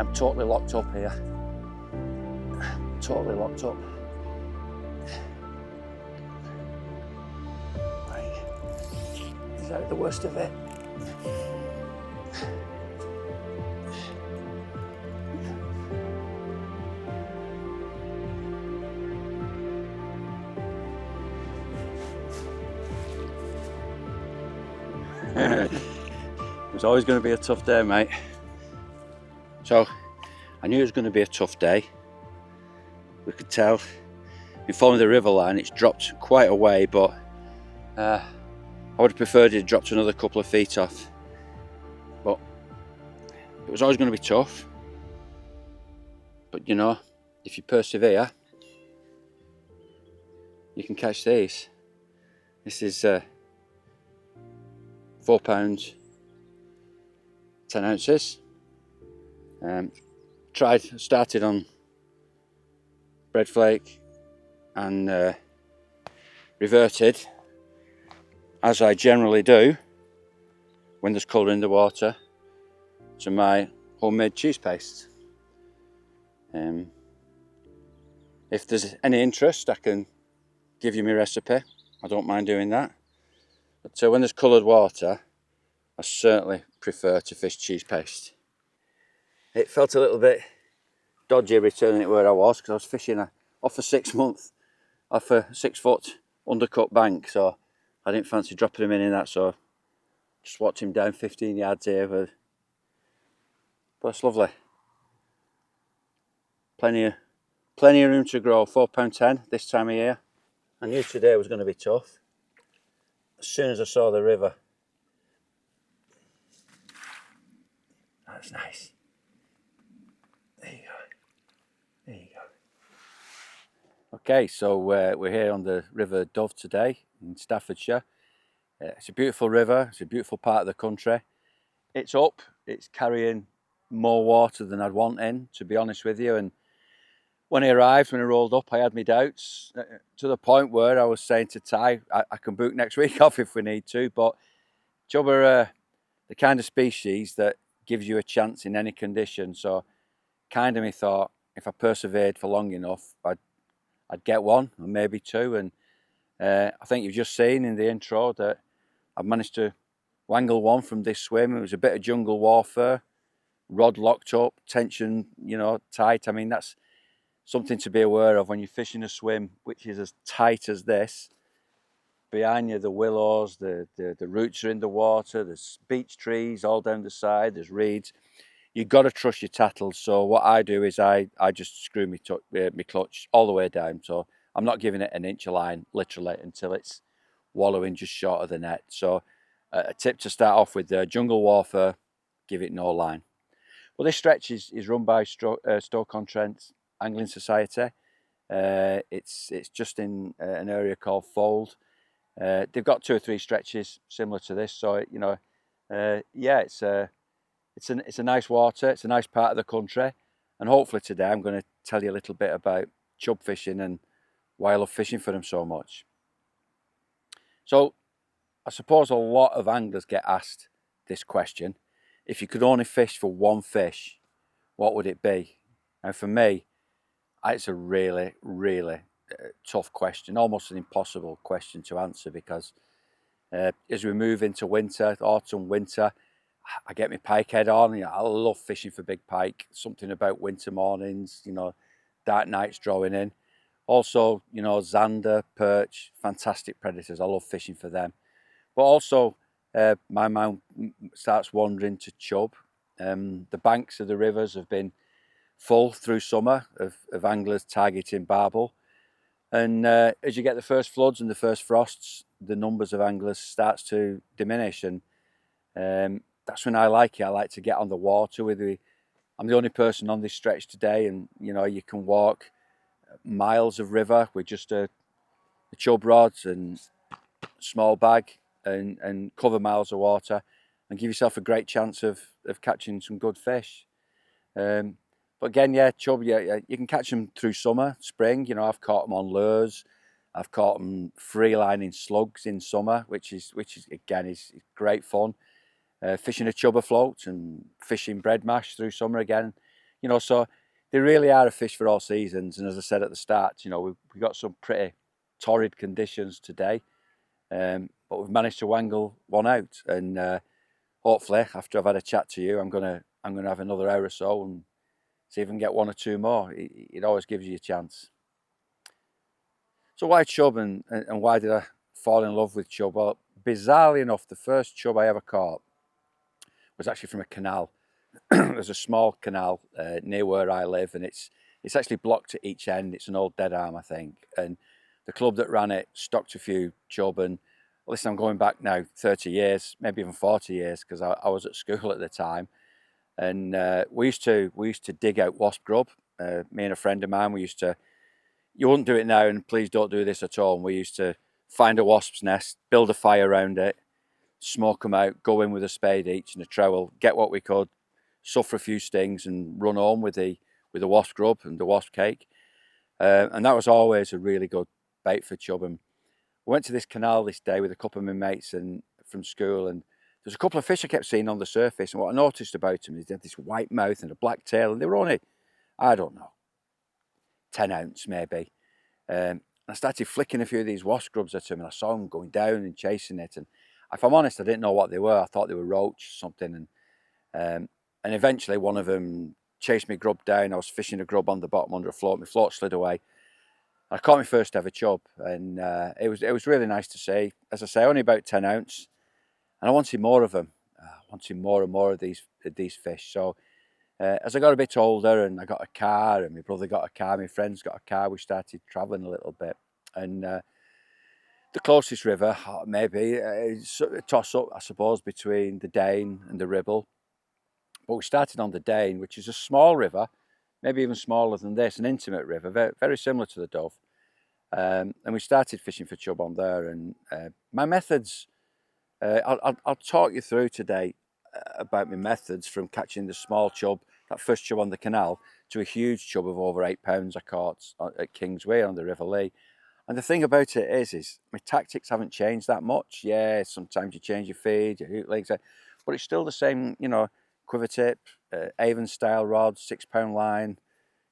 I'm totally locked up here. Totally locked up. Right. Is that the worst of it? It was always going to be a tough day, mate. So I knew it was going to be a tough day. We could tell. Been following the river line, it's dropped quite a way, but I would have preferred it dropped another couple of feet off. But it was always going to be tough. But you know, if you persevere, you can catch these. This is £4, 10 ounces. Started on bread flake and reverted, as I generally do when there's colour in the water, to my homemade cheese paste. If there's any interest, I can give you my recipe. I don't mind doing that. But when there's coloured water, I certainly prefer to fish cheese paste. It felt a little bit dodgy returning it where I was, because I was fishing off a 6 month, off a 6 foot undercut bank, so I didn't fancy dropping him in that, so just watched him down 15 yards here. But it's lovely. Plenty of room to grow. £4.10 this time of year. I knew today was going to be tough. As soon as I saw the river. That's nice. There you go. There you go. Okay, so we're here on the River Dove today in Staffordshire. It's a beautiful river. It's a beautiful part of the country. It's up. It's carrying more water than I'd want in, to be honest with you. And when I rolled up, I had my doubts, to the point where I was saying to Ty, I can book next week off if we need to. But Chub are the kind of species that gives you a chance in any condition. So kind of me thought, if I persevered for long enough, I'd get one or maybe two. And I think you've just seen in the intro that I've managed to wangle one from this swim. It was a bit of jungle warfare, rod locked up, tension, you know, tight. I mean, that's something to be aware of when you're fishing a swim which is as tight as this. Behind you, the willows, the roots are in the water, there's beech trees all down the side, there's reeds. You've got to trust your tattles. So what I do is I just screw my clutch all the way down. So I'm not giving it an inch of line, literally, until it's wallowing just short of the net. So a tip to start off with, jungle warfare, give it no line. Well, this stretch is run by Stoke-on-Trent Angling Society. It's just in an area called Fold. They've got 2 or 3 stretches similar to this, so you know, yeah, it's a nice water. It's a nice part of the country, and hopefully today I'm going to tell you a little bit about chub fishing and why I love fishing for them so much. So I suppose a lot of anglers get asked this question: if you could only fish for one fish, what would it be? And for me, it's a really, really tough question, almost an impossible question to answer, because as we move into winter, autumn, winter, I get my pike head on. You know, I love fishing for big pike. Something about winter mornings, you know, dark nights drawing in. Also, you know, zander, perch, fantastic predators. I love fishing for them. But also, my mind starts wandering to chub. The banks of the rivers have been full through summer of anglers targeting barbel, and as you get the first floods and the first frosts, the numbers of anglers starts to diminish, and that's when I like it. I like to get on the water with you. I'm the only person on this stretch today, and you know, you can walk miles of river with just a chub rod and small bag and cover miles of water and give yourself a great chance of catching some good fish. But again, yeah, chub, yeah, you can catch them through summer, spring. You know, I've caught them on lures. I've caught them free lining slugs in summer, which is again is great fun. Fishing a chub afloat and fishing bread mash through summer again. You know, so they really are a fish for all seasons. And as I said at the start, you know, we got some pretty torrid conditions today, but we've managed to wangle one out. And hopefully, after I've had a chat to you, I'm gonna have another hour or so and see if I can get one or two more. It always gives you a chance. So why chub, and why did I fall in love with chub? Well, bizarrely enough, the first chub I ever caught was actually from a canal. There's a small canal near where I live, and it's actually blocked at each end. It's an old dead arm, I think, and the club that ran it stocked a few chub. And listen, I'm going back now 30 years, maybe even 40 years, because I was at school at the time, and we used to dig out wasp grub. Me and a friend of mine, we used to. You wouldn't do it now, and please don't do this at all. And we used to find a wasp's nest, build a fire around it, smoke them out, go in with a spade each and a trowel, get what we could, suffer a few stings, and run home with the wasp grub and the wasp cake. And that was always a really good bait for chub. And we went to this canal this day with a couple of my mates and from school, and there's a couple of fish I kept seeing on the surface. And what I noticed about them is they had this white mouth and a black tail, and they were only, I don't know, 10 ounce maybe. I started flicking a few of these wasp grubs at them, and I saw them going down and chasing it. And if I'm honest, I didn't know what they were. I thought they were roach or something. And eventually one of them chased me grub down. I was fishing a grub on the bottom under a float. My float slid away. I caught my first ever chub, and it was really nice to see. As I say, only about 10 ounce, and I wanted more of them. I wanted more and more of these fish. So as I got a bit older and I got a car, and my brother got a car, my friends got a car, we started travelling a little bit. And the closest river, maybe, is a toss up, I suppose, between the Dane and the Ribble. But we started on the Dane, which is a small river, maybe even smaller than this, an intimate river, very, very similar to the Dove. And we started fishing for chub on there. And my methods, I'll talk you through today about my methods from catching the small chub, that first chub on the canal, to a huge chub of over 8 pounds I caught at Kingsway on the River Lee. And the thing about it is my tactics haven't changed that much. Yeah, sometimes you change your feed, your hooklinks, but it's still the same, you know, quiver tip, Avon style rod, 6 pound line,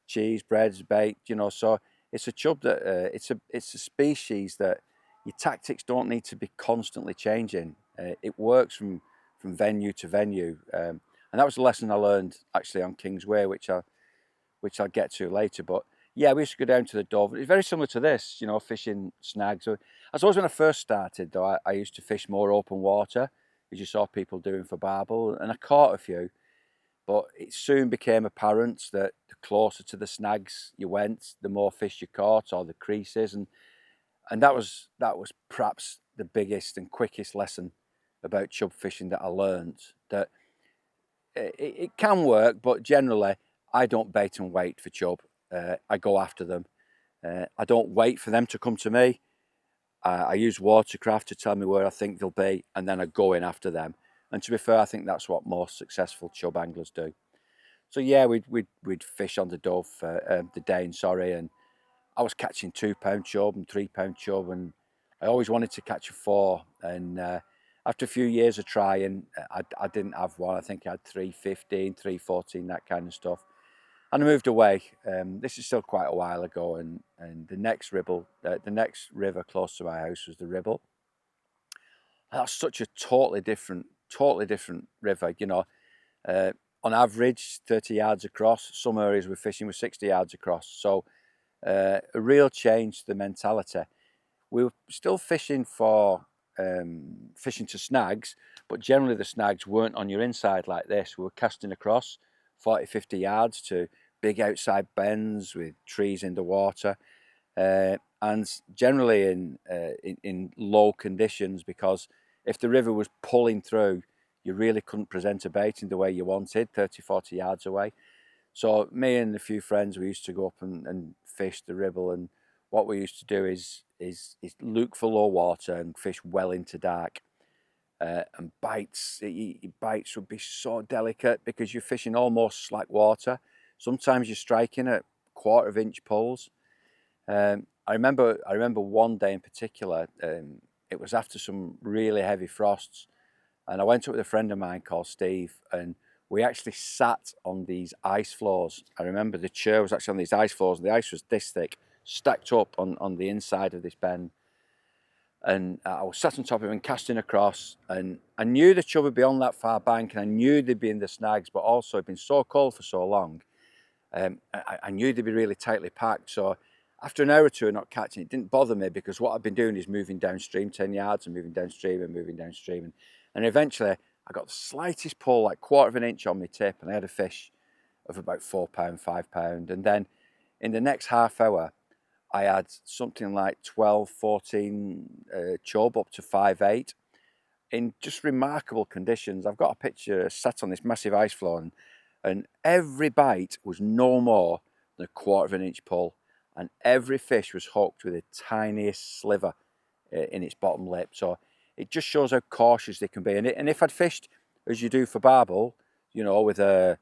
cheese, breads, bait, you know. So it's a chub that, it's a species that your tactics don't need to be constantly changing. It works from venue to venue. And that was a lesson I learned actually on Kingsway, which I'll get to later. But yeah, we used to go down to the Dove. It's very similar to this, you know, fishing snags. So I suppose when I first started, though, I used to fish more open water, as you saw people doing for Barbel, and I caught a few. But it soon became apparent that the closer to the snags you went, the more fish you caught, or the creases, and that was perhaps the biggest and quickest lesson about chub fishing that I learned. That it can work, but generally I don't bait and wait for chub. I go after them. I don't wait for them to come to me. I use watercraft to tell me where I think they'll be, and then I go in after them. And to be fair, I think that's what most successful chub anglers do. So yeah, we'd fish on the Dove, the Dane, sorry, and I was catching 2 pound chub and 3 pound chub, and I always wanted to catch a 4. And after a few years of trying, I didn't have one. I think I had 3.15, 3.14, that kind of stuff. And I moved away. This is still quite a while ago, and the next Ribble, the next river close to my house was the Ribble. That's such a totally different river. You know, on average 30 yards across. Some areas we're fishing with 60 yards across. So a real change to the mentality. We were still fishing for fishing to snags, but generally the snags weren't on your inside like this. We were casting across 40, 50 yards to big outside bends with trees in the water, and generally in low conditions, because if the river was pulling through, you really couldn't present a bait in the way you wanted, 30, 40 yards away. So me and a few friends, we used to go up and fish the Ribble, and what we used to do is look for low water and fish well into dark. And bites would be so delicate because you're fishing almost slack water. Sometimes you're striking at 1/4 inch pulls. I remember one day in particular, it was after some really heavy frosts, and I went up with a friend of mine called Steve, and we actually sat on these ice floors. I remember the chair was actually on these ice floors, and the ice was this thick, stacked up on the inside of this bend. And I was sat on top of him and casting across, and I knew the chub would be on that far bank, and I knew they'd be in the snags, but also it'd been so cold for so long. I knew they'd be really tightly packed. So after an hour or two of not catching, it didn't bother me, because what I've been doing is moving downstream 10 yards and moving downstream and moving downstream. And eventually I got the slightest pull, like 1/4 of an inch on my tip, and I had a fish of about £4, £5. And then in the next half hour, I had something like 12, 14 chub up to 5, 8 in just remarkable conditions. I've got a picture sat on this massive ice floor, and every bite was no more than 1/4 of an inch pull, and every fish was hooked with the tiniest sliver in its bottom lip. So it just shows how cautious they can be. And if I'd fished as you do for barbel, you know, with a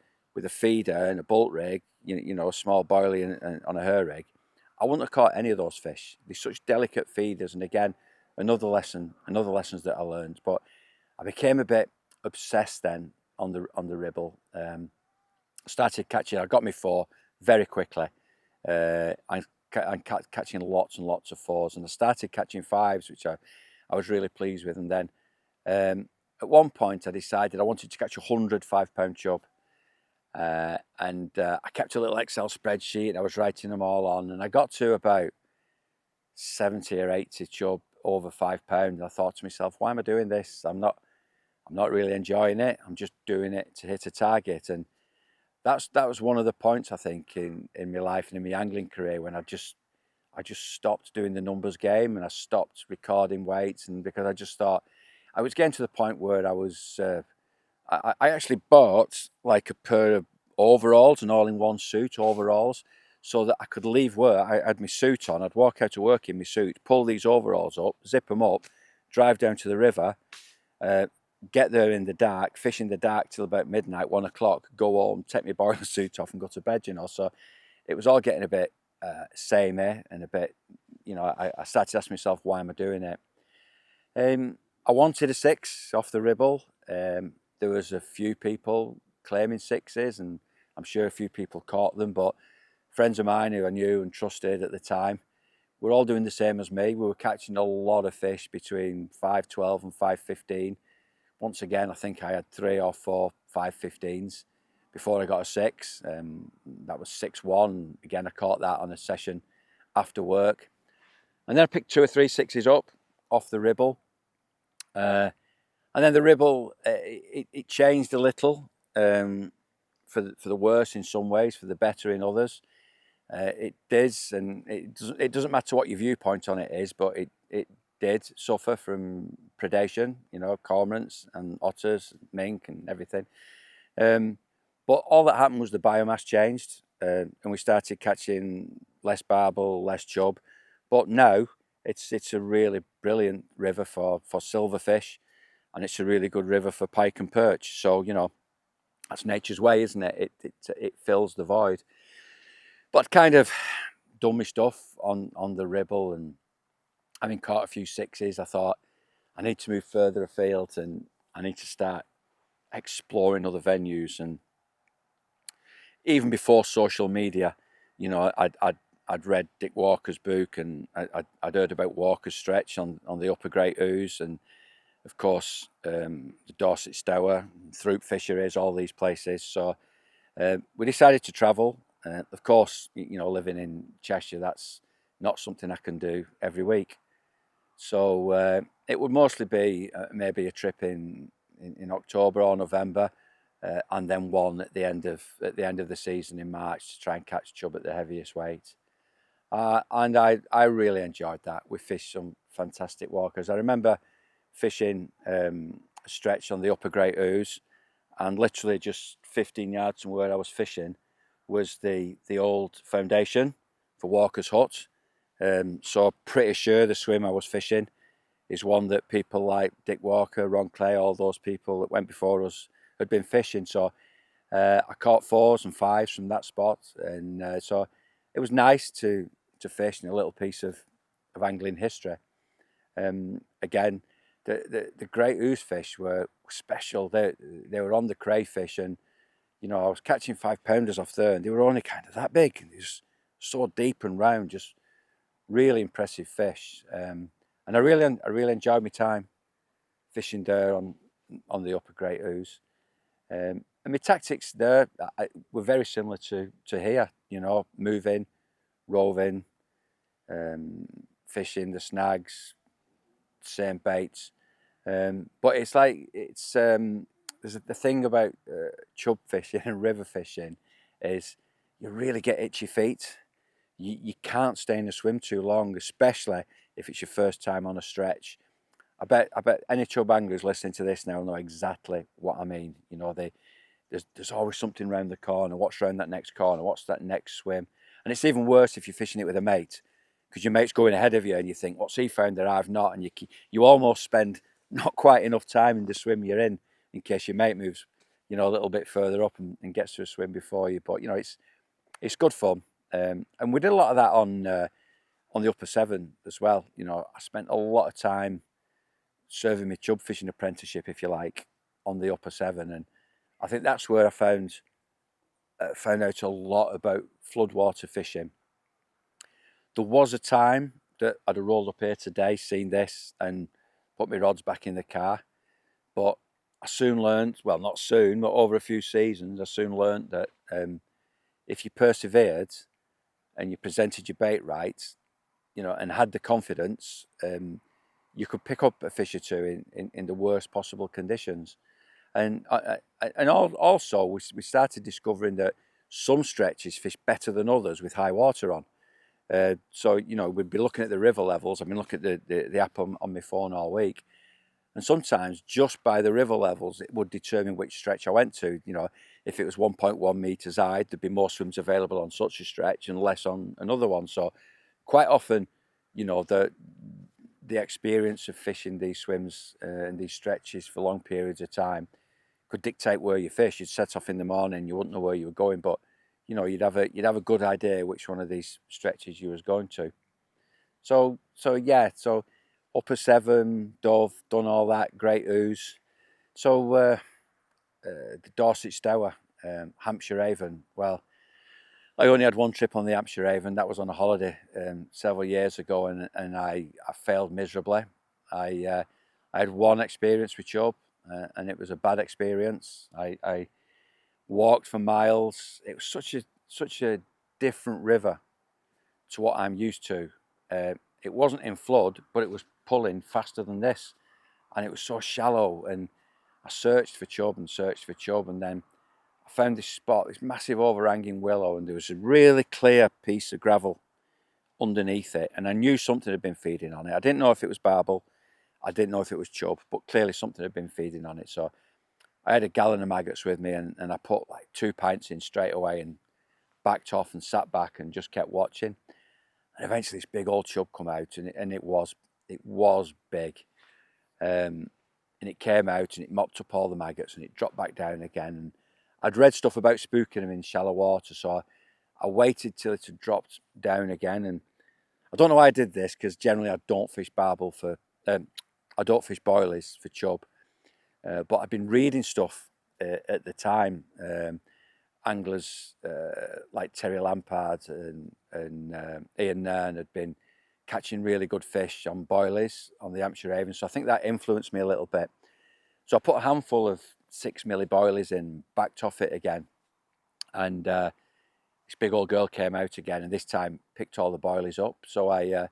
feeder and a bolt rig, you know, a small boilie and on a hair rig, I wouldn't have caught any of those fish. They're such delicate feeders. And again, another lessons that I learned. But I became a bit obsessed then on the Ribble. Started catching. I got me 4 very quickly. I'm catching lots and lots of 4s, and I started catching 5s, which I was really pleased with. And then at one point, I decided I wanted to catch 100 £5 chub. And I kept a little Excel spreadsheet, and I was writing them all on, and I got to about 70 or 80 chub over £5. And I thought to myself, why am I doing this? I'm not really enjoying it. I'm just doing it to hit a target. And that was one of the points, I think, in my life and in my angling career, when I just stopped doing the numbers game, and I stopped recording weights. And because I just thought I was getting to the point where I was I actually bought like a pair of overalls, an all-in-one suit overalls, so that I could leave work. I had my suit on, I'd walk out to work in my suit, pull these overalls up, zip them up, drive down to the river, get there in the dark, fish in the dark till about midnight, 1 o'clock, go home, take my boiler suit off and go to bed, you know. So it was all getting a bit samey and a bit, you know, I started asking myself, why am I doing it? I wanted a 6 off the Ribble. There was a few people claiming 6s, and I'm sure a few people caught them, but friends of mine who I knew and trusted at the time were all doing the same as me. We were catching a lot of fish between 5.12 and 5.15. Once again, I think I had 3 or 4 5.15s before I got a 6. That was 6.1. Again, I caught that on a session after work. And then I picked 2 or 3 6s up off the Ribble. And then the Ribble, it changed a little, for the worse in some ways, for the better in others. It did, and it doesn't matter what your viewpoint on it is, but it did suffer from predation, you know, cormorants and otters, mink and everything. But all that happened was the biomass changed, and we started catching less barbel, less chub. But now it's a really brilliant river for silverfish. And it's a really good river for pike and perch. So, you know, that's nature's way, isn't it? It fills the void. But I'd kind of done my stuff on the Ribble, and having caught a few 6s, I thought I need to move further afield, and I need to start exploring other venues. And even before social media, you know, I'd read Dick Walker's book, and I'd heard about Walker's stretch on the Upper Great Ouse, and of course, the Dorset Stour, Throop fisheries, all these places. So we decided to travel. Of course, you know, living in Cheshire, that's not something I can do every week. So it would mostly be maybe a trip in October or November, and then one at the end of the season in March to try and catch chub at the heaviest weight. And I really enjoyed that. We fished some fantastic walkers. I remember fishing a stretch on the Upper Great Ouse, and literally just 15 yards from where I was fishing was the old foundation for Walker's Hut. So pretty sure the swim I was fishing is one that people like Dick Walker, Ron Clay, all those people that went before us had been fishing. So I caught 4s and 5s from that spot, and so it was nice to fish in a little piece of angling history. Again, the great ooze fish were special. They were on the crayfish, and you know, I was catching 5-pounders off there, and they were only kind of that big, and they was so deep and round, just really impressive fish. And I really enjoyed my time fishing there on the upper Great Ouse. And my tactics there were very similar to here. You know, move in, rove in, fishing the snags, same baits. But it's like there's the thing about chub fishing and river fishing is you really get itchy feet. You can't stay in the swim too long, especially if it's your first time on a stretch. I bet any chub anglers listening to this now know exactly what I mean. You know, there's always something around the corner. What's around that next corner? What's that next swim? And it's even worse if you're fishing it with a mate, because your mate's going ahead of you and you think, what's he found that I've not? And you almost spend not quite enough time in the swim you're in case your mate moves, you know, a little bit further up and gets to a swim before you. But, you know, it's good fun. And we did a lot of that on the upper Severn as well. You know, I spent a lot of time serving my chub fishing apprenticeship, if you like, on the upper Severn, and I think that's where I found out a lot about floodwater fishing. There was a time that I'd have rolled up here today, seen this, and put my rods back in the car, but I soon learned, well, not soon, but over a few seasons, I soon learned that if you persevered and you presented your bait right, you know, and had the confidence, you could pick up a fish or two in the worst possible conditions. And also we started discovering that some stretches fish better than others with high water on. So, you know, we'd be looking at the river levels. I've been looking at the app on my phone all week. And sometimes just by the river levels, it would determine which stretch I went to. You know, if it was 1.1 metres high, there'd be more swims available on such a stretch and less on another one. So quite often, you know, the experience of fishing these swims and these stretches for long periods of time could dictate where you fish. You'd set off in the morning, you wouldn't know where you were going, but you know, you'd have a good idea which one of these stretches you was going to. So yeah, so upper Severn, Dove, done all that, Great Ouse. So the Dorset Stour, Hampshire Avon. Well, I only had one trip on the Hampshire Avon. That was on a holiday several years ago, and I failed miserably. I had one experience with chub, and it was a bad experience. I walked for miles. It was such a different river to what I'm used to. It wasn't in flood, but it was pulling faster than this, and it was so shallow. And I searched for chub, and then I found this spot, this massive overhanging willow, and there was a really clear piece of gravel underneath it, and I knew something had been feeding on it. I didn't know if it was barbel, I didn't know if it was chub, but clearly something had been feeding on it. So I had a gallon of maggots with me, and I put like 2 pints in straight away and backed off and sat back and just kept watching. And eventually this big old chub come out, and it was big. And it came out and it mopped up all the maggots and it dropped back down again. And I'd read stuff about spooking them in shallow water, so I waited till it had dropped down again. And I don't know why I did this, because generally I don't fish barbel I don't fish boilies for chub. But I've been reading stuff at the time. Anglers like Terry Lampard and Ian Nairn had been catching really good fish on boilies on the Hampshire Avon. So I think that influenced me a little bit. So I put a handful of 6 milli boilies in, backed off it again. And this big old girl came out again, and this time picked all the boilies up. So I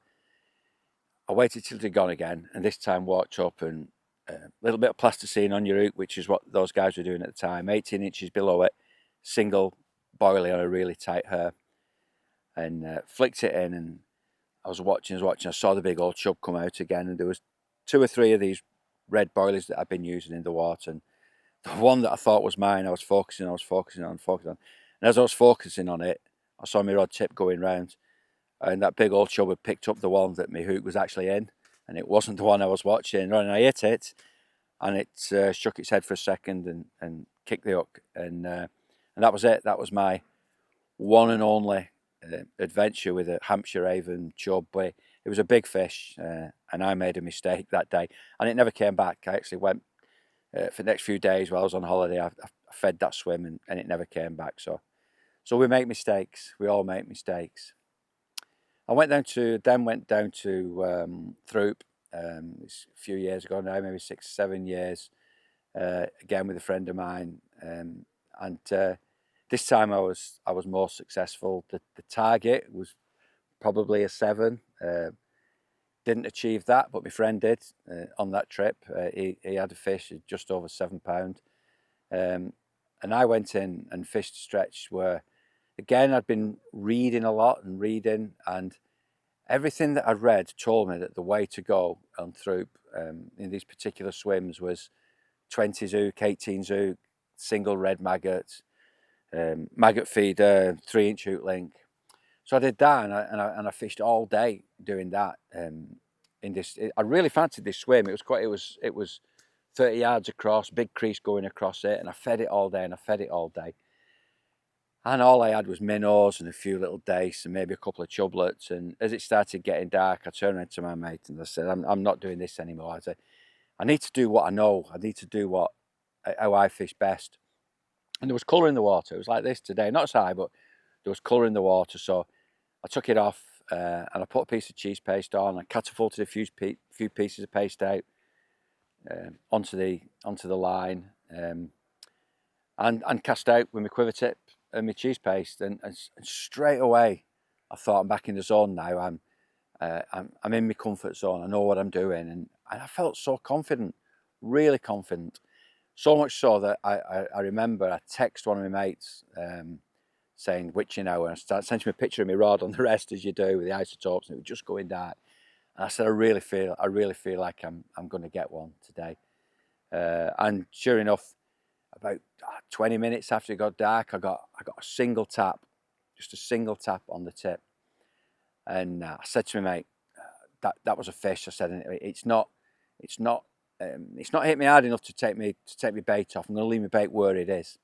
waited till they'd gone again, and this time walked up and a little bit of plasticine on your hook, which is what those guys were doing at the time, 18 inches below it, single boilie on a really tight hair, and flicked it in. And I was watching, I saw the big old chub come out again, and there was 2 or 3 of these red boilies that I've been using in the water, and the one that I thought was mine, I was focusing on. And as I was focusing on it, I saw my rod tip going round, and that big old chub had picked up the one that my hook was actually in, and it wasn't the one I was watching. And I hit it, and it shook its head for a second and kicked the hook, and that was it. That was my one and only adventure with a Hampshire Avon chub. But it was a big fish, and I made a mistake that day, and it never came back. I actually went for the next few days while I was on holiday, I fed that swim and it never came back. So we make mistakes. We all make mistakes. I went down to Throop. It's a few years ago now, maybe 6, 7 years. Again with a friend of mine, and this time I was more successful. The target was probably a 7. Didn't achieve that, but my friend did on that trip. He had a fish just over £7, and I went in and fished a stretch where, again, I'd been reading a lot and everything that I'd read told me that the way to go on Throop in these particular swims was 20 zook, 18 zook, single red maggot, maggot feeder, 3-inch hook link. So I did that, and I fished all day doing that. In this, I really fancied this swim. It was 30 yards across, big crease going across it, and I fed it all day, and all I had was minnows and a few little dace and maybe a couple of chublets. And as it started getting dark, I turned around to my mate and I said, I'm not doing this anymore. I said, I need to do what I know. I need to do how I fish best. And there was colour in the water. It was like this today, not as high, but there was colour in the water. So I took it off and I put a piece of cheese paste on. I catapulted a few pieces of paste out onto the line and cast out with my quiver tip and my cheese paste. And straight away, I thought, I'm back in the zone now. I'm in my comfort zone. I know what I'm doing, and I felt so confident, really confident. So much so that I remember I texted one of my mates saying, which, and I sent him a picture of my rod on the rest, as you do with the isotopes, and it was just going dark. And I said, I really feel like I'm going to get one today. And sure enough, about 20 minutes after it got dark, I got a single tap, just a single tap on the tip. And I said to my mate, that was a fish. I said, it's not hit me hard enough to take me bait off. I'm going to leave my bait where it is,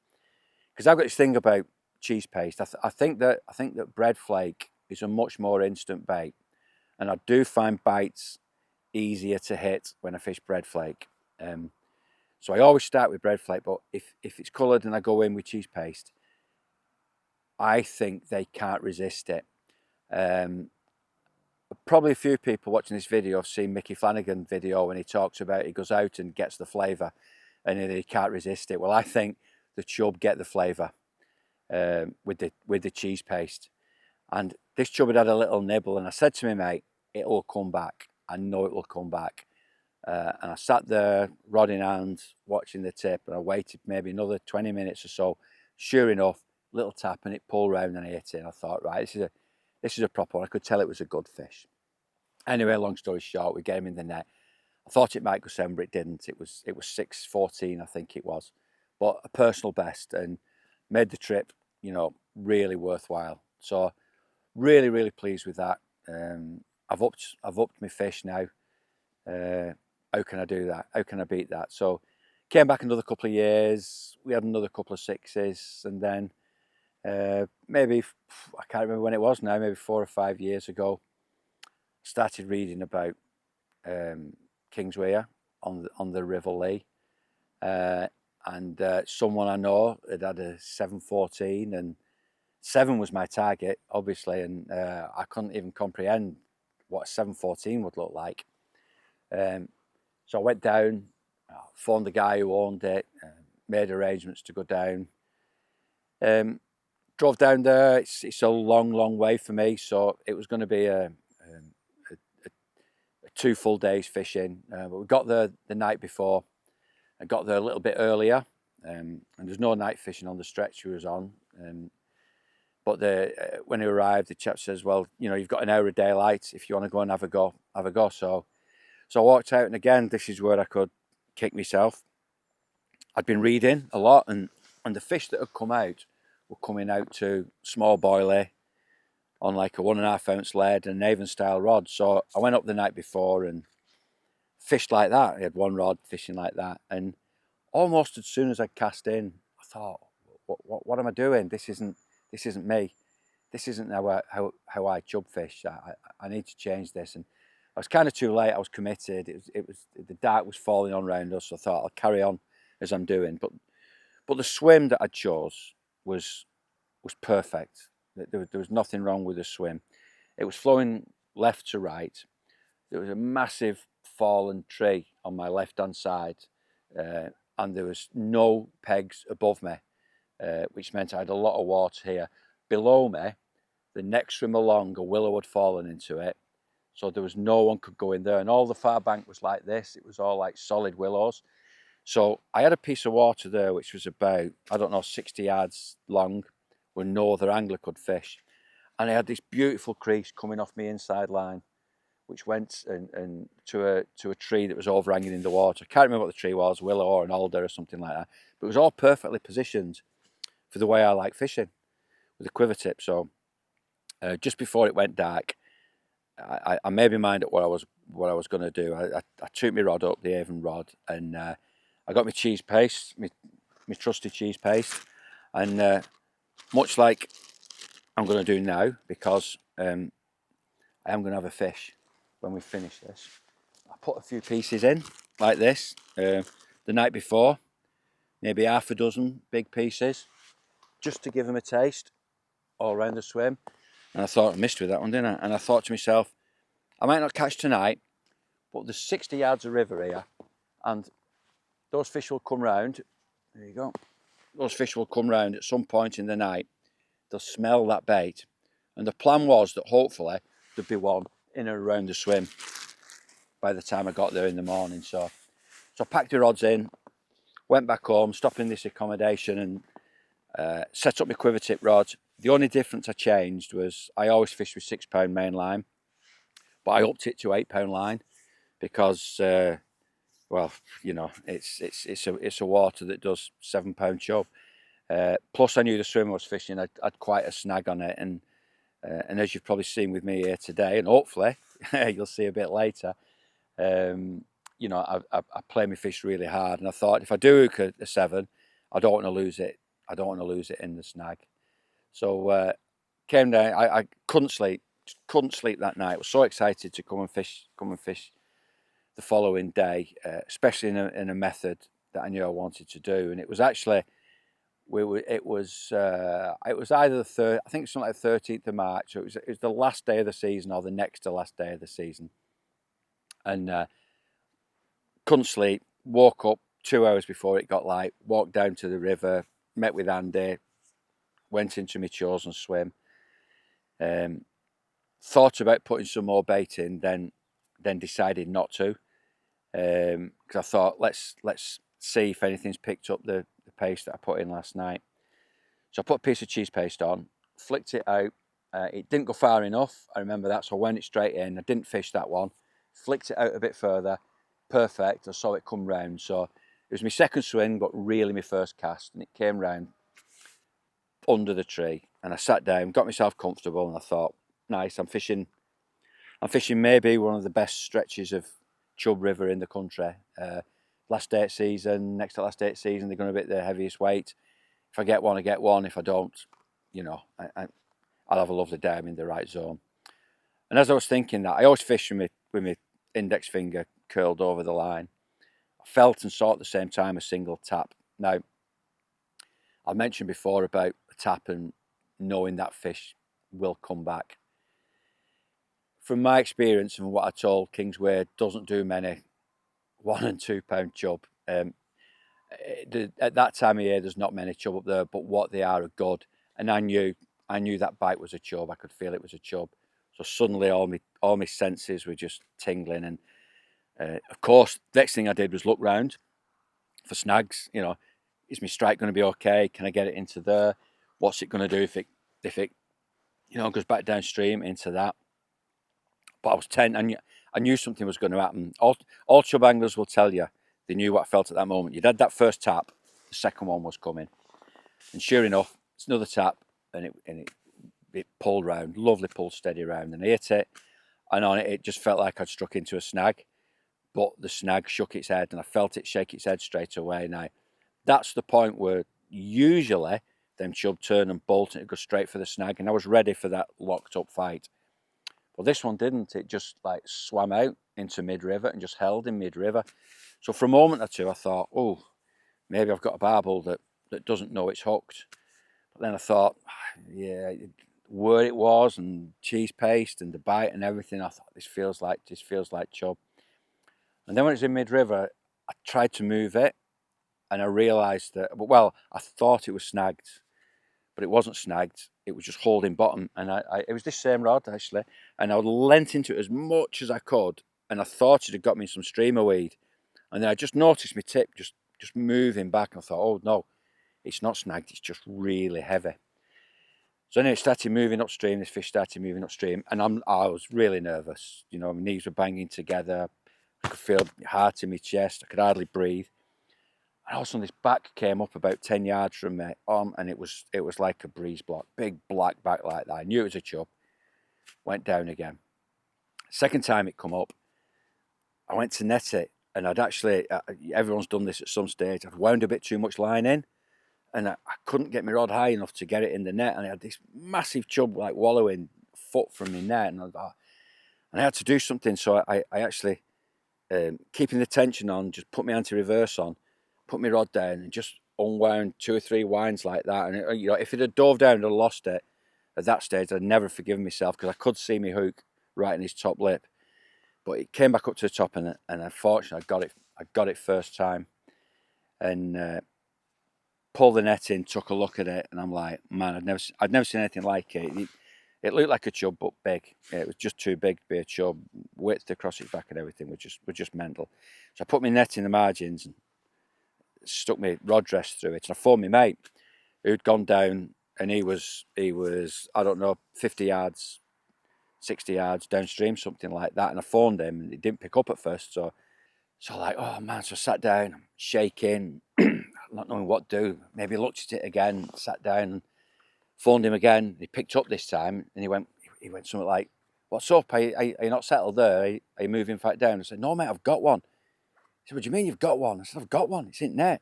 because I've got this thing about cheese paste. I think that bread flake is a much more instant bait, and I do find bites easier to hit when I fish bread flake. So I always start with bread flake, but if it's coloured and I go in with cheese paste, I think they can't resist it. Probably a few people watching this video have seen Mickey Flanagan video when he talks about he goes out and gets the flavour and he can't resist it. Well, I think the chub get the flavour with the cheese paste. And this chub had a little nibble, and I said to my mate, it will come back. I know it will come back. And I sat there, rod in hand, watching the tip, and I waited maybe another 20 minutes or so. Sure enough, little tap, and it pulled round and I hit it. And I thought, right, this is a proper one. I could tell it was a good fish. Anyway, long story short, we get him in the net. I thought it might go 7, but it didn't. It was 6:14, I think it was, but a personal best, and made the trip, really worthwhile. So really, really pleased with that. I've upped my fish now. How can I do that? How can I beat that? So came back another couple of years. We had another couple of 6s, and then maybe, I can't remember when it was now, maybe 4 or 5 years ago, started reading about Kingswear on the Ribble Lee, and someone I know had a 7.14, and 7 was my target, obviously, and I couldn't even comprehend what a 7.14 would look like. So I went down, phoned the guy who owned it, made arrangements to go down. Drove down there. It's a long way for me, so it was going to be a 2 full days fishing. But we got there the night before. I got there a little bit earlier, and there's no night fishing on the stretch we was on. But when he arrived, the chap says, well, you've got an hour of daylight if you want to go and have a go. So I walked out, and again, this is where I could kick myself. I'd been reading a lot, and the fish that had come out were coming out to small boilie on like a 1.5 ounce lead and an Avon style rod. So I went up the night before and fished like that. I had one rod fishing like that, and almost as soon as I cast in, I thought, what am I doing? This isn't me. This isn't how I chub fish. I need to change this. And I was kind of too late. I was committed. It was the dark was falling on around us. So I thought I'll carry on as I'm doing. But the swim that I chose was perfect. There was nothing wrong with the swim. It was flowing left to right. There was a massive fallen tree on my left-hand side, and there was no pegs above me, which meant I had a lot of water here. Below me, the next swim along, a willow had fallen into it, so there was no one could go in there, and all the far bank was like this. It was all like solid willows. So I had a piece of water there which was about, I don't know, 60 yards long, where no other angler could fish. And I had this beautiful crease coming off my inside line, which went and to a tree that was overhanging in the water. I can't remember what the tree was, willow or an alder or something like that. But it was all perfectly positioned for the way I like fishing, with a quiver tip. So just before it went dark, I made my mind up what I was going to do. I took my rod up, the Avon rod, and I got my cheese paste, my trusty cheese paste, and much like I'm going to do now, because I am going to have a fish when we finish this. I put a few pieces in like this the night before, maybe half a dozen big pieces, just to give them a taste all around the swim. And I thought, I missed with that one, didn't I? And I thought to myself, I might not catch tonight, but there's 60 yards of river here, and those fish will come round. There you go. Those fish will come round at some point in the night. They'll smell that bait. And the plan was that hopefully there'd be one in and around the swim by the time I got there in the morning. So I packed the rods in, went back home, stopped in this accommodation, and set up my quiver tip rod. The only difference I changed was I always fish with £6 main line, but I upped it to £8 line because, well, you know, it's a water that does £7 chub. Plus, I knew the swimmer was fishing. I'd quite a snag on it, and as you've probably seen with me here today, and hopefully you'll see a bit later, you know, I play my fish really hard, and I thought if I do hook a 7, I don't want to lose it. I don't want to lose it in the snag. So came down. I couldn't sleep. Couldn't sleep that night. I was so excited to come and fish the following day, especially in a method that I knew I wanted to do. And it was actually, it was either the third, I think something like the 13th of March. So it was the last day of the season, or the next to last day of the season. And couldn't sleep. Woke up 2 hours before it got light. Walked down to the river. Met with Andy. Went into my chosen swim. Thought about putting some more bait in, then decided not to, because I thought let's see if anything's picked up the paste that I put in last night. So I put a piece of cheese paste on, flicked it out. It didn't go far enough, I remember that, so I went it straight in. I didn't fish that one. Flicked it out a bit further. Perfect. I saw it come round. So it was my second swing, but really my first cast, and it came round under the tree. And I sat down, got myself comfortable, and I thought, nice, I'm fishing maybe one of the best stretches of Chub River in the country. Last day of season, next to last day of season, they're going to be the heaviest weight. If I get one, I get one. If I don't, you know, I'll have a lovely day. I'm in the right zone. And as I was thinking that, I always fish with my index finger curled over the line. I felt and saw at the same time a single tap. Now, I mentioned before about a tap and knowing that fish will come back. From my experience and what I told Kingsway, doesn't do many 1 and 2 pound chub. At that time of year, there's not many chub up there, but what they are good. And I knew that bite was a chub. I could feel it was a chub. So suddenly all my senses were just tingling. And of course, next thing I did was look round for snags. You know, is my strike going to be okay? Can I get it into there? What's it going to do if it you know, goes back downstream into that? But I was tense. I knew something was going to happen. All chub anglers will tell you they knew what I felt at that moment. You'd had that first tap, the second one was coming, and sure enough, it's another tap, and it pulled round, lovely pull, steady round, and I hit it, and on it, it just felt like I'd struck into a snag, but the snag shook its head, and I felt it shake its head straight away. Now, that's the point where usually them chub turn and bolt, and it goes straight for the snag, and I was ready for that locked up fight. Well, this one didn't. It just like swam out into mid-river and just held in mid-river. So for a moment or two, I thought, oh, maybe I've got a barbel that doesn't know it's hooked. But then I thought, yeah, where it was and cheese paste and the bite and everything, I thought this feels like chub. And then when it was in mid-river, I tried to move it, and I realised that, well, I thought it was snagged, but it wasn't snagged. It was just holding bottom, and it was this same rod actually, and I leant into it as much as I could, and I thought it had got me some streamer weed, and then I just noticed my tip just moving back, and I thought, oh no, it's not snagged, it's just really heavy. So anyway, it started moving upstream. This fish started moving upstream, and I was really nervous. You know, my knees were banging together. I could feel heart in my chest. I could hardly breathe. And all of a sudden, this back came up about 10 yards from me, and it was like a breeze block, big black back like that. I knew it was a chub. Went down again. Second time it come up, I went to net it, and I'd actually, everyone's done this at some stage. I'd wound a bit too much line in, and I couldn't get my rod high enough to get it in the net, and I had this massive chub like wallowing foot from my net, and I had to do something. So I actually, keeping the tension on, just put my anti-reverse on, put my rod down, and just unwound 2 or 3 winds like that. And you know, if it had dove down and I'd lost it at that stage, I'd never forgiven myself, because I could see my hook right in his top lip. But it came back up to the top, and unfortunately I got it first time, and pulled the net in, took a look at it, and I'm like, man, I'd never seen anything like it. It looked like a chub, but big. Yeah, it was just too big to be a chub. Width across its back and everything was just mental. So I put my net in the margins and stuck my rod rest through it. And I phoned my mate, who'd gone down, and he was I don't know, 50 yards, 60 yards downstream, something like that. And I phoned him, and he didn't pick up at first. So like, oh man, so I sat down, I'm shaking, not knowing what to do. Maybe looked at it again, sat down, and phoned him again. He picked up this time, and he went something like, what's up? Are you not settled there? Are you moving back down? I said, no mate, I've got one. He said, what do you mean you've got one? I said, I've got one, it's in there.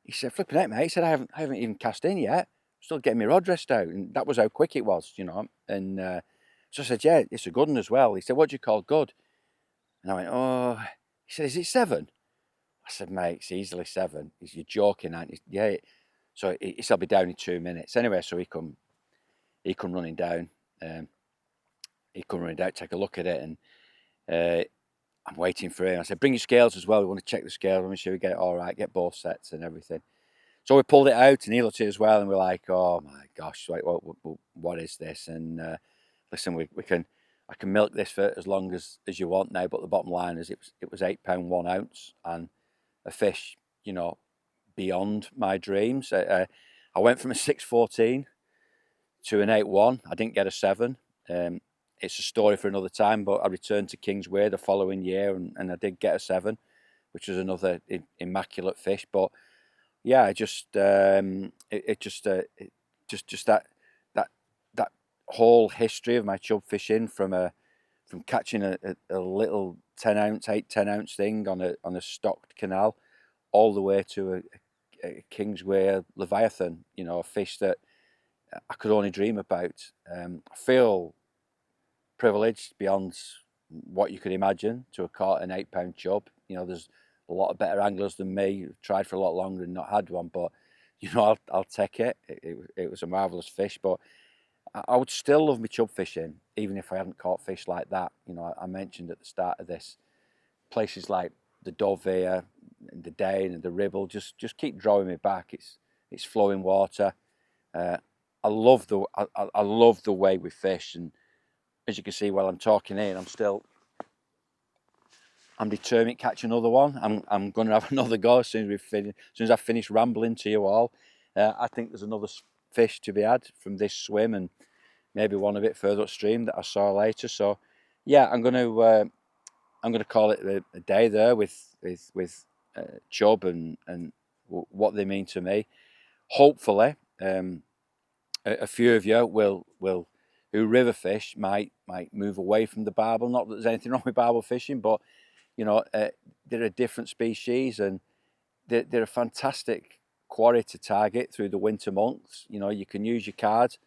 He said, flipping it, mate. He said, I haven't even cast in yet. I'm still getting my rod rest out. And that was how quick it was, you know. And so I said, yeah, it's a good one as well. He said, what do you call good? And I went, oh. He said, is it 7? I said, mate, it's easily 7. He said, you're joking, aren't you? Yeah. So he said, I'll be down in 2 minutes. Anyway, so he come running down. Take a look at it, and I'm waiting for him. I said, bring your scales as well. We want to check the scales. Let me sure we get it all right, get both sets and everything. So we pulled it out, and he looked at it as well, and we're like, oh my gosh, like, what is this? And listen, I can milk this for as long as you want now, but the bottom line is it was £8 1 ounce, and a fish, you know, beyond my dreams. I went from a 6.14 to an 8.1. I didn't get a 7. It's a story for another time, but I returned to Kingsway the following year, and I did get a 7, which was another immaculate fish. But yeah, just that whole history of my chub fishing, from catching a little 10 ounce, 8-10 ounce thing on a stocked canal, all the way to a Kingsway Leviathan, you know, a fish that I could only dream about. I feel privileged beyond what you could imagine to have caught an £8 chub. You know, there's a lot of better anglers than me who've tried for a lot longer and not had one, but you know, I'll take it. It was a marvellous fish, but I would still love my chub fishing even if I hadn't caught fish like that. You know, I mentioned at the start of this, places like the Dove here and the Dane and the Ribble just keep drawing me back. It's flowing water. I love the way we fish, and as you can see while I'm talking here, I'm determined to catch another one. I'm going to have another go as soon as I finish rambling to you all. I think there's another fish to be had from this swim, and maybe one a bit further upstream that I saw later. So yeah, I'm going to call it a day there with chub and what they mean to me. Hopefully, a few of you who river fish might move away from the barbel. Not that there's anything wrong with barbel fishing, but you know, they're a different species, and they're a fantastic quarry to target through the winter months. You know, you can use your card,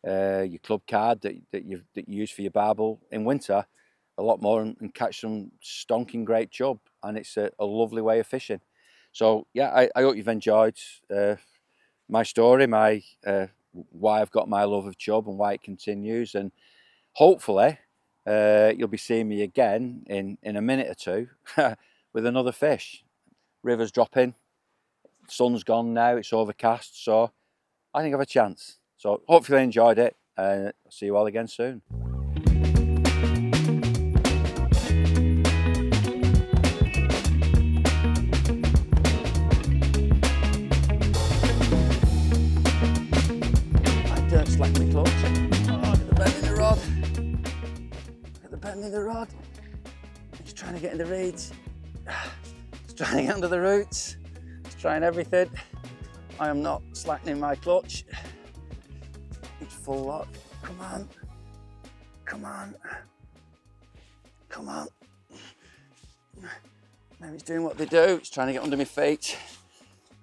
your club card that you use for your barbel in winter a lot more, and catch some stonking great chub, and it's a lovely way of fishing. So yeah, I hope you've enjoyed my story, my why I've got my love of chub and why it continues, and hopefully you'll be seeing me again in a minute or two with another fish. River's dropping, sun's gone now, it's overcast, so I think I have a chance. So hopefully you enjoyed it, and I'll see you all again soon. Don't slack my clutch. Oh, look at the bend in the rod. Look at the bend in the rod. He's trying to get in the reeds. He's trying to get under the roots. He's trying everything. I am not slackening my clutch. It's full lock. Come on. Come on. Come on. Now he's doing what they do. He's trying to get under my feet.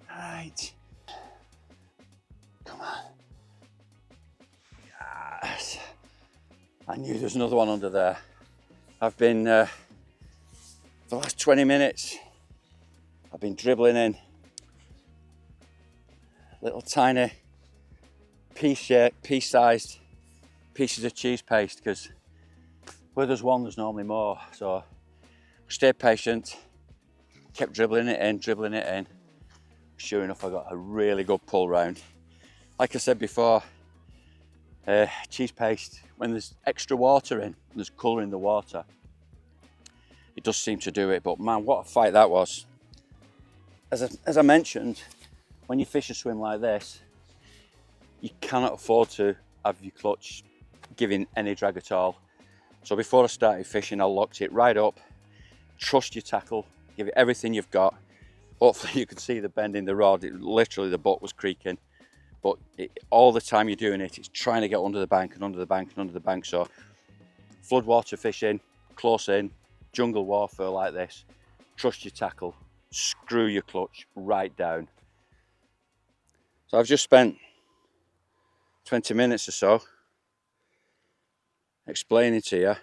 Right. Come on. Yes. I knew there was another one under there. I've been, for the last 20 minutes, I've been dribbling in little tiny pea-sized pieces of cheese paste, because where there's one, there's normally more. So I stayed patient, kept dribbling it in. Sure enough, I got a really good pull round. Like I said before, cheese paste, when there's extra water in, there's colour in the water, it does seem to do it. But man, what a fight that was. As I mentioned, when you fish a swim like this, you cannot afford to have your clutch giving any drag at all. So before I started fishing, I locked it right up. Trust your tackle, give it everything you've got. Hopefully you could see the bend in the rod. Literally the butt was creaking. But all the time you're doing it, it's trying to get under the bank and under the bank and under the bank. So floodwater fishing, close in, jungle warfare like this, trust your tackle, screw your clutch right down. So I've just spent 20 minutes or so explaining to you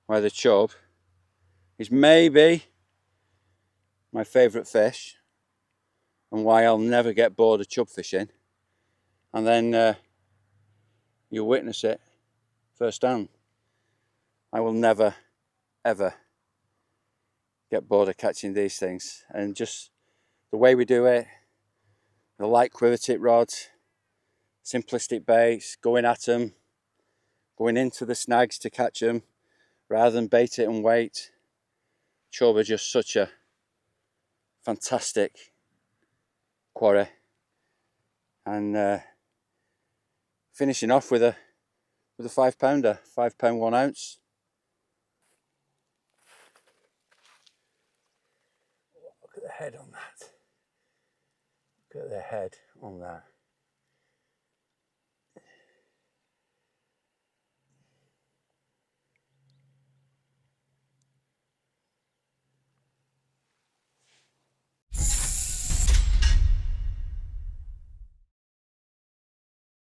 why the chub is maybe my favourite fish and why I'll never get bored of chub fishing. And then you'll witness it firsthand. I will never, ever get bored of catching these things. And just the way we do it, the light quiver tip rods, simplistic baits, going at them, going into the snags to catch them, rather than bait it and wait. Chub are just such a fantastic quarry. And finishing off with a 5 pounder, 5 pound 1 ounce. Look at the head on that. Look at the head on that.